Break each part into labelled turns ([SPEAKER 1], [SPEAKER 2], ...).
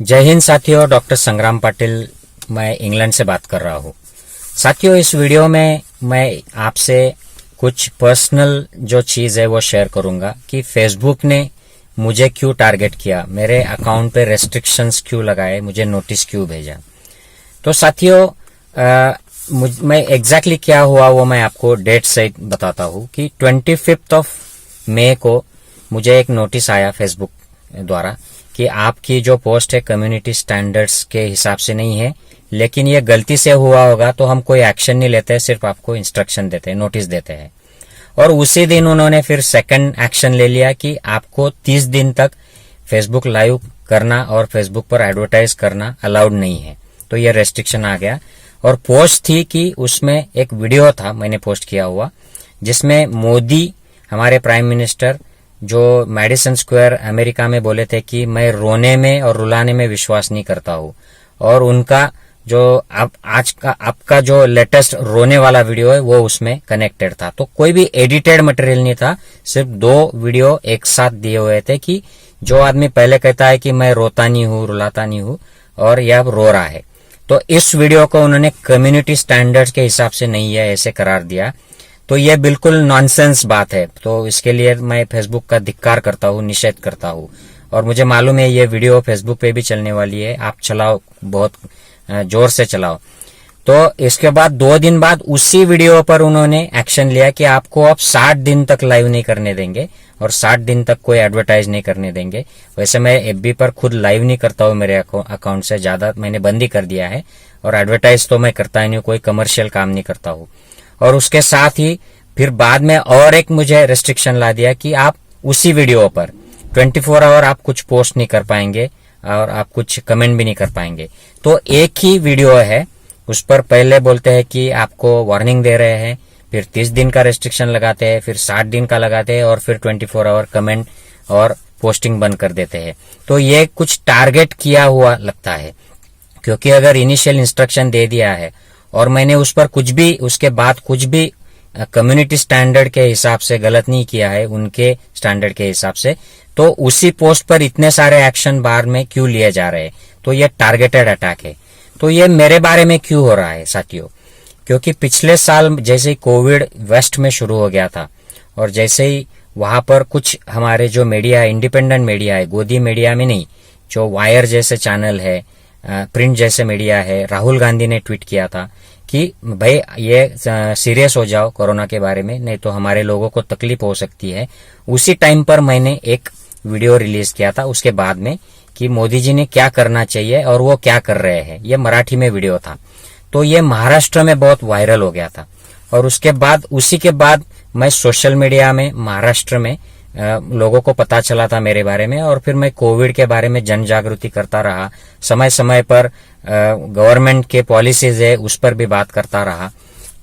[SPEAKER 1] जय हिंद साथियों, डॉक्टर संग्राम पाटिल मैं इंग्लैंड से बात कर रहा हूँ। साथियों, इस वीडियो में मैं आपसे कुछ पर्सनल जो चीज़ है वो शेयर करूंगा कि फेसबुक ने मुझे क्यों टारगेट किया, मेरे अकाउंट पे रेस्ट्रिक्शंस क्यों लगाए, मुझे नोटिस क्यों भेजा। तो साथियों, मैं एग्जैक्टली क्या हुआ वो मैं आपको डेट सहित बताता हूँ कि 25 मई को मुझे एक नोटिस आया फेसबुक द्वारा कि आपकी जो पोस्ट है कम्युनिटी स्टैंडर्ड्स के हिसाब से नहीं है, लेकिन ये गलती से हुआ होगा तो हम कोई एक्शन नहीं लेते, सिर्फ आपको इंस्ट्रक्शन देते हैं, नोटिस देते हैं। और उसी दिन उन्होंने फिर सेकंड एक्शन ले लिया कि आपको 30 दिन तक फेसबुक लाइव करना और फेसबुक पर एडवर्टाइज करना अलाउड नहीं है। तो ये रेस्ट्रिक्शन आ गया। और पोस्ट थी कि उसमें एक वीडियो था मैंने पोस्ट किया हुआ, जिसमें मोदी हमारे प्राइम मिनिस्टर जो मेडिसन स्क्वायर अमेरिका में बोले थे कि मैं रोने में और रुलाने में विश्वास नहीं करता हूँ, और उनका जो आपका जो लेटेस्ट रोने वाला वीडियो है वो उसमें कनेक्टेड था। तो कोई भी एडिटेड मटेरियल नहीं था, सिर्फ 2 वीडियो एक साथ दिए हुए थे कि जो आदमी पहले कहता है कि मैं रोता नहीं हूँ, रुलाता नहीं हूँ, और यह अब रो रहा है। तो इस वीडियो को उन्होंने कम्युनिटी स्टैंडर्ड्स के हिसाब से नहीं है ऐसे करार दिया। तो ये बिल्कुल नॉनसेंस बात है। तो इसके लिए मैं फेसबुक का धिक्कार करता हूँ, निषेध करता हूँ। और मुझे मालूम है ये वीडियो फेसबुक पे भी चलने वाली है, आप चलाओ, बहुत जोर से चलाओ। तो इसके बाद 2 दिन बाद उसी वीडियो पर उन्होंने एक्शन लिया कि आपको अब 60 दिन तक लाइव नहीं करने देंगे और 60 दिन तक कोई एडवर्टाइज नहीं करने देंगे। वैसे मैं एफबी पर खुद लाइव नहीं करता हूँ, मेरे अकाउंट से ज्यादा मैंने बंद ही कर दिया है, और एडवर्टाइज तो मैं करता ही नहीं, कोई कमर्शियल काम नहीं करता हूँ। और उसके साथ ही फिर बाद में और एक मुझे रेस्ट्रिक्शन ला दिया कि आप उसी वीडियो पर 24 आवर आप कुछ पोस्ट नहीं कर पाएंगे और आप कुछ कमेंट भी नहीं कर पाएंगे। तो एक ही वीडियो है, उस पर पहले बोलते हैं कि आपको वार्निंग दे रहे हैं, फिर 30 दिन का रेस्ट्रिक्शन लगाते हैं, फिर 60 दिन का लगाते हैं, और फिर 24 आवर कमेंट और पोस्टिंग बंद कर देते हैं। तो ये कुछ टारगेट किया हुआ लगता है, क्योंकि अगर इनिशियल इंस्ट्रक्शन दे दिया है और मैंने उस पर कुछ भी उसके बाद कुछ भी कम्युनिटी स्टैंडर्ड के हिसाब से गलत नहीं किया है, उनके स्टैंडर्ड के हिसाब से, तो उसी पोस्ट पर इतने सारे एक्शन बार में क्यों लिए जा रहे हैं। तो ये टारगेटेड अटैक है। तो ये मेरे बारे में क्यों हो रहा है साथियों, क्योंकि पिछले साल जैसे ही कोविड वेस्ट में शुरू हो गया था, और जैसे ही वहां पर कुछ हमारे जो मीडिया है, इंडिपेंडेंट मीडिया है, गोदी मीडिया में नहीं, जो वायर जैसे चैनल है, प्रिंट जैसे मीडिया है, राहुल गांधी ने ट्वीट किया था कि भाई ये सीरियस हो जाओ कोरोना के बारे में, नहीं तो हमारे लोगों को तकलीफ हो सकती है। उसी टाइम पर मैंने एक वीडियो रिलीज किया था उसके बाद में कि मोदी जी ने क्या करना चाहिए और वो क्या कर रहे हैं। ये मराठी में वीडियो था। तो ये महाराष्ट्र में बहुत वायरल हो गया था। और उसके बाद उसी के बाद मैं सोशल मीडिया में महाराष्ट्र में लोगों को पता चला था मेरे बारे में, और फिर मैं कोविड के बारे में जन जागृति करता रहा, समय समय पर गवर्नमेंट के पॉलिसीज है उस पर भी बात करता रहा।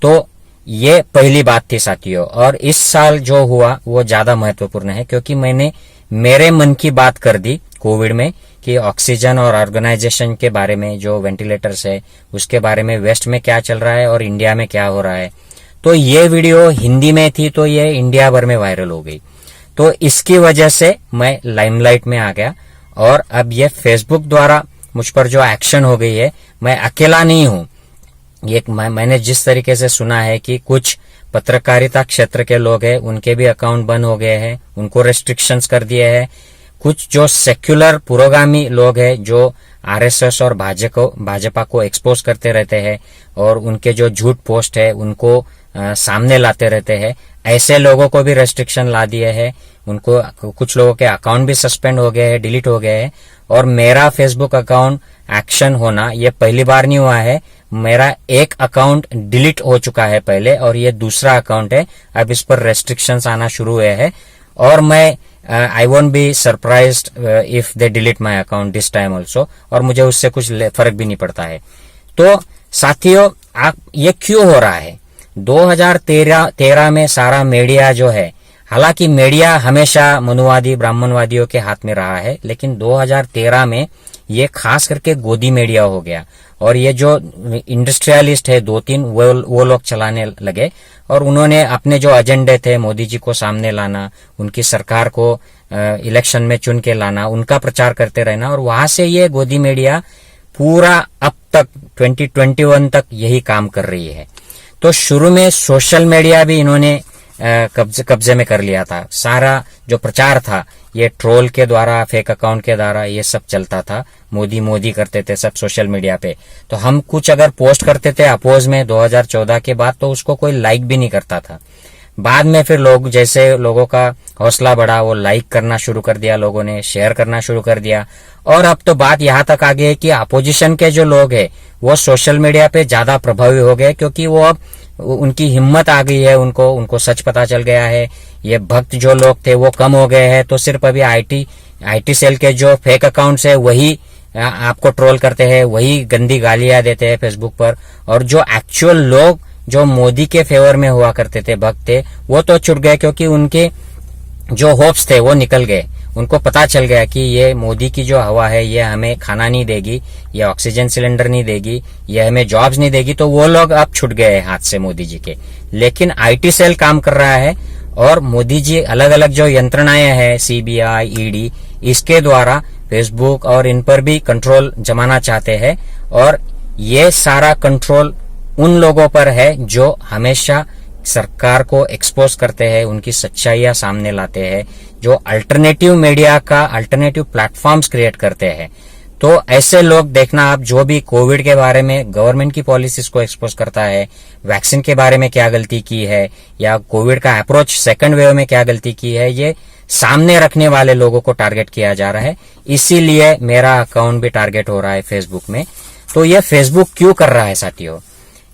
[SPEAKER 1] तो ये पहली बात थी साथियों। और इस साल जो हुआ वो ज्यादा महत्वपूर्ण है, क्योंकि मैंने मेरे मन की बात कर दी कोविड में कि ऑक्सीजन और ऑर्गेनाइजेशन के बारे में, जो वेंटिलेटर्स है उसके बारे में, वेस्ट में क्या चल रहा है और इंडिया में क्या हो रहा है। तो ये वीडियो हिंदी में थी, तो ये इंडिया भर में वायरल हो गई। तो इसकी वजह से मैं लाइमलाइट में आ गया, और अब ये फेसबुक द्वारा मुझ पर जो एक्शन हो गई है, मैं अकेला नहीं हूं। ये मैंने जिस तरीके से सुना है कि कुछ पत्रकारिता क्षेत्र के लोग हैं, उनके भी अकाउंट बंद हो गए हैं, उनको रेस्ट्रिक्शंस कर दिए हैं। कुछ जो सेक्युलर पुरोगामी लोग हैं, जो आरएसएस और भाजपा को एक्सपोज करते रहते हैं और उनके जो झूठ पोस्ट है उनको सामने लाते रहते हैं, ऐसे लोगों को भी रेस्ट्रिक्शन ला दिए हैं। उनको कुछ लोगों के अकाउंट भी सस्पेंड हो गए हैं, डिलीट हो गए हैं। और मेरा फेसबुक अकाउंट एक्शन होना ये पहली बार नहीं हुआ है। मेरा एक अकाउंट डिलीट हो चुका है पहले, और ये दूसरा अकाउंट है। अब इस पर रेस्ट्रिक्शंस आना शुरू हुए हैं, और मैं I won't be surprised if they delete my account this time also, और मुझे उससे कुछ फर्क भी नहीं पड़ता है। तो साथियों, ये क्यों हो रहा है? 2013 में सारा मीडिया जो है, हालांकि मीडिया हमेशा मनुवादी ब्राह्मणवादियों के हाथ में रहा है, लेकिन 2013 में ये खास करके गोदी मीडिया हो गया, और ये जो इंडस्ट्रियलिस्ट है 2-3 वो लोग चलाने लगे, और उन्होंने अपने जो एजेंडे थे मोदी जी को सामने लाना, उनकी सरकार को इलेक्शन में चुन के लाना, उनका प्रचार करते रहना, और वहां से ये गोदी मीडिया पूरा अब तक 2021 तक यही काम कर रही है। तो शुरू में सोशल मीडिया भी इन्होंने कब्जे में कर लिया था। सारा जो प्रचार था ये ट्रोल के द्वारा, फेक अकाउंट के द्वारा ये सब चलता था। मोदी मोदी करते थे सब सोशल मीडिया पे। तो हम कुछ अगर पोस्ट करते थे अपोज में 2014 के बाद, तो उसको कोई लाइक भी नहीं करता था। बाद में फिर लोग, जैसे लोगों का हौसला बढ़ा, वो लाइक करना शुरू कर दिया, लोगों ने शेयर करना शुरू कर दिया। और अब तो बात यहाँ तक आ गई है कि अपोजिशन के जो लोग हैं वो सोशल मीडिया पे ज्यादा प्रभावी हो गए, क्योंकि वो अब उनकी हिम्मत आ गई है, उनको सच पता चल गया है। ये भक्त जो लोग थे वो कम हो गए हैं। तो सिर्फ अभी आईटी सेल के जो फेक अकाउंट्स है वही आपको ट्रोल करते हैं, वही गंदी गालियां देते हैं फेसबुक पर। और जो एक्चुअल लोग जो मोदी के फेवर में हुआ करते थे, भक्त थे, वो तो छुट गए, क्योंकि उनके जो होप्स थे वो निकल गए। उनको पता चल गया कि ये मोदी की जो हवा है ये हमें खाना नहीं देगी, ये ऑक्सीजन सिलेंडर नहीं देगी, ये हमें जॉब्स नहीं देगी। तो वो लोग अब छुट गए हाथ से मोदी जी के। लेकिन आईटी सेल काम कर रहा है, और मोदी जी अलग अलग जो यंत्रणाएं हैं, सीबीआई, ईडी, इसके द्वारा फेसबुक और इन पर भी कंट्रोल जमाना चाहते हैं। और ये सारा कंट्रोल उन लोगों पर है जो हमेशा सरकार को एक्सपोज करते हैं, उनकी सच्चाइयां सामने लाते हैं, जो अल्टरनेटिव मीडिया का अल्टरनेटिव प्लेटफॉर्म्स क्रिएट करते हैं। तो ऐसे लोग देखना आप, जो भी कोविड के बारे में गवर्नमेंट की पॉलिसीज को एक्सपोज करता है, वैक्सीन के बारे में क्या गलती की है, या कोविड का अप्रोच सेकंड वेव में क्या गलती की है, ये सामने रखने वाले लोगों को टारगेट किया जा रहा है। इसीलिए मेरा अकाउंट भी टारगेट हो रहा है फेसबुक में। तो ये फेसबुक क्यों कर रहा है साथियों?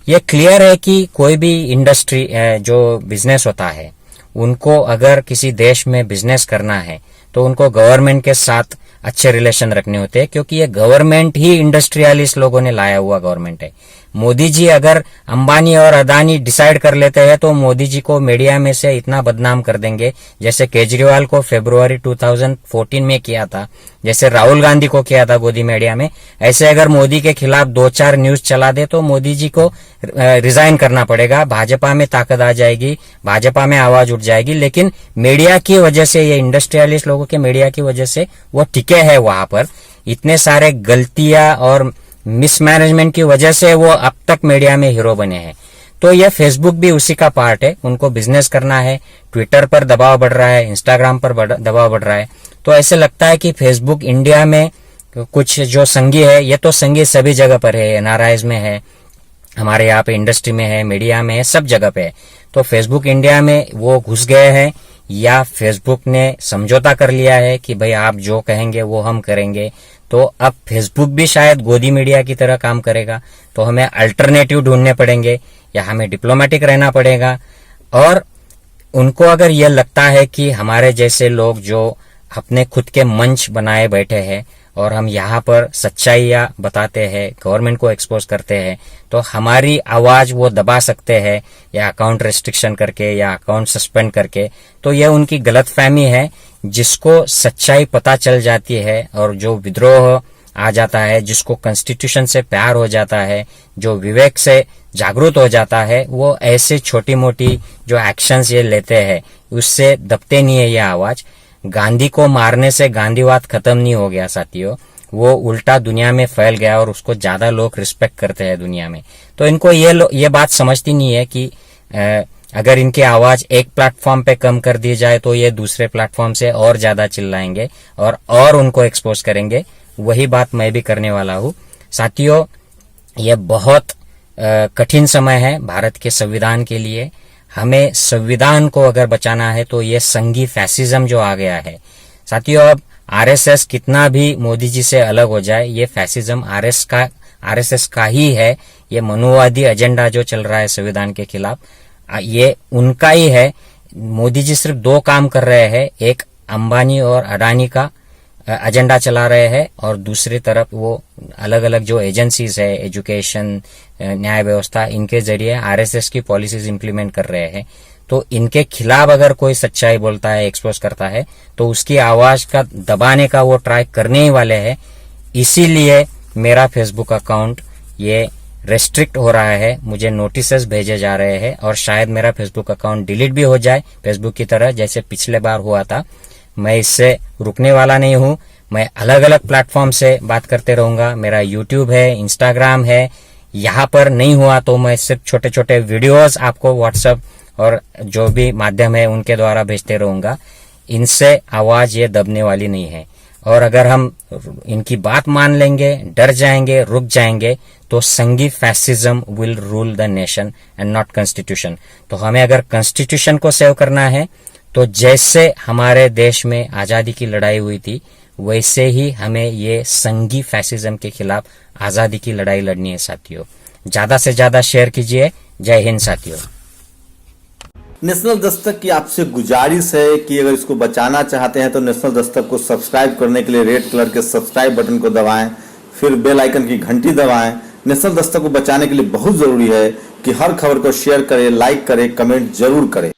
[SPEAKER 1] ये क्लियर है कि कोई भी इंडस्ट्री जो बिजनेस होता है, उनको अगर किसी देश में बिजनेस करना है तो उनको गवर्नमेंट के साथ अच्छे रिलेशन रखने होते हैं, क्योंकि ये गवर्नमेंट ही इंडस्ट्रियलिस्ट लोगों ने लाया हुआ गवर्नमेंट है। मोदी जी अगर अंबानी और अदानी डिसाइड कर लेते हैं तो मोदी जी को मीडिया में से इतना बदनाम कर देंगे, जैसे केजरीवाल को फरवरी 2014 में किया था, जैसे राहुल गांधी को किया था गोदी मीडिया में। ऐसे अगर मोदी के खिलाफ 2-4 न्यूज चला दे तो मोदी जी को रिजाइन करना पड़ेगा, भाजपा में ताकत आ जाएगी, भाजपा में आवाज उठ जाएगी। लेकिन मीडिया की वजह से, ये इंडस्ट्रियलिस्ट लोगों के मीडिया की वजह से वो टिके हैं वहां पर। इतने सारे गलतियां और मिसमैनेजमेंट की वजह से वो अब तक मीडिया में हीरो बने हैं। तो ये फेसबुक भी उसी का पार्ट है। उनको बिजनेस करना है, ट्विटर पर दबाव बढ़ रहा है, इंस्टाग्राम पर दबाव बढ़ रहा है। तो ऐसे लगता है कि फेसबुक इंडिया में कुछ जो संगी है, ये तो संगी सभी जगह पर है, एनआरआईज में है, हमारे यहाँ पे इंडस्ट्री में है, मीडिया में है, सब जगह पे है। तो फेसबुक इंडिया में वो घुस गए हैं, या फेसबुक ने समझौता कर लिया है कि भाई आप जो कहेंगे वो हम करेंगे। तो अब फेसबुक भी शायद गोदी मीडिया की तरह काम करेगा। तो हमें अल्टरनेटिव ढूंढने पड़ेंगे, या हमें डिप्लोमेटिक रहना पड़ेगा। और उनको अगर यह लगता है कि हमारे जैसे लोग जो अपने खुद के मंच बनाए बैठे हैं और हम यहाँ पर सच्चाइयां बताते हैं, गवर्नमेंट को एक्सपोज करते हैं, तो हमारी आवाज वो दबा सकते हैं, या अकाउंट रेस्ट्रिक्शन करके, या अकाउंट सस्पेंड करके। तो यह उनकी गलतफहमी है। जिसको सच्चाई पता चल जाती है और जो विद्रोह आ जाता है, जिसको कॉन्स्टिट्यूशन से प्यार हो जाता है, जो विवेक से जागरूक हो जाता है, वो ऐसे छोटी मोटी जो एक्शंस ये लेते हैं उससे दबते नहीं है ये आवाज। गांधी को मारने से गांधीवाद खत्म नहीं हो गया साथियों, वो उल्टा दुनिया में फैल गया और उसको ज्यादा लोग रिस्पेक्ट करते हैं दुनिया में। तो इनको ये बात समझती नहीं है कि अगर इनकी आवाज एक प्लेटफॉर्म पे कम कर दी जाए तो ये दूसरे प्लेटफॉर्म से और ज्यादा चिल्लाएंगे और उनको एक्सपोज करेंगे। वही बात मैं भी करने वाला हूँ साथियों। ये बहुत कठिन समय है भारत के संविधान के लिए। हमें संविधान को अगर बचाना है तो ये संघी फैसिज्म जो आ गया है साथियों, अब आरएसएस कितना भी मोदी जी से अलग हो जाए, ये फैसिज्म आरएसएस का ही है। ये मनुवादी एजेंडा जो चल रहा है संविधान के खिलाफ, ये उनका ही है। मोदी जी सिर्फ 2 काम कर रहे हैं, एक अंबानी और अडानी का एजेंडा चला रहे हैं, और दूसरी तरफ वो अलग अलग जो एजेंसीज है, एजुकेशन, न्याय व्यवस्था, इनके जरिए आरएसएस की पॉलिसीज इंप्लीमेंट कर रहे हैं। तो इनके खिलाफ अगर कोई सच्चाई बोलता है, एक्सपोज करता है, तो उसकी आवाज का दबाने का वो ट्राई करने ही वाले हैं। इसीलिए मेरा फेसबुक अकाउंट ये रेस्ट्रिक्ट हो रहा है, मुझे नोटिसेस भेजे जा रहे हैं, और शायद मेरा फेसबुक अकाउंट डिलीट भी हो जाए फेसबुक की तरह, जैसे पिछले बार हुआ था। मैं इससे रुकने वाला नहीं हूं। मैं अलग अलग प्लेटफॉर्म से बात करते रहूंगा। मेरा यूट्यूब है, इंस्टाग्राम है, यहाँ पर नहीं हुआ तो मैं सिर्फ छोटे छोटे वीडियोस आपको व्हाट्सएप और जो भी माध्यम है उनके द्वारा भेजते रहूंगा। इनसे आवाज ये दबने वाली नहीं है। और अगर हम इनकी बात मान लेंगे, डर जाएंगे, रुक जाएंगे, तो Sanghi fascism will rule the nation and not constitution. तो हमें अगर कॉन्स्टिट्यूशन को सेव करना है तो जैसे हमारे देश में आजादी की लड़ाई हुई थी वैसे ही हमें ये संघी फैसिज्म के खिलाफ आजादी की लड़ाई लड़नी है साथियों। ज्यादा से ज्यादा शेयर कीजिए। जय हिंद साथियों।
[SPEAKER 2] नेशनल दस्तक की आपसे गुजारिश है कि अगर इसको बचाना चाहते हैं तो नेशनल दस्तक को सब्सक्राइब करने के लिए रेड कलर के सब्सक्राइब बटन को दबाएं, फिर बेल आइकन की घंटी दबाएं। नेशनल दस्तक को बचाने के लिए बहुत जरूरी है कि हर खबर को शेयर करें, लाइक करें, कमेंट जरूर करें।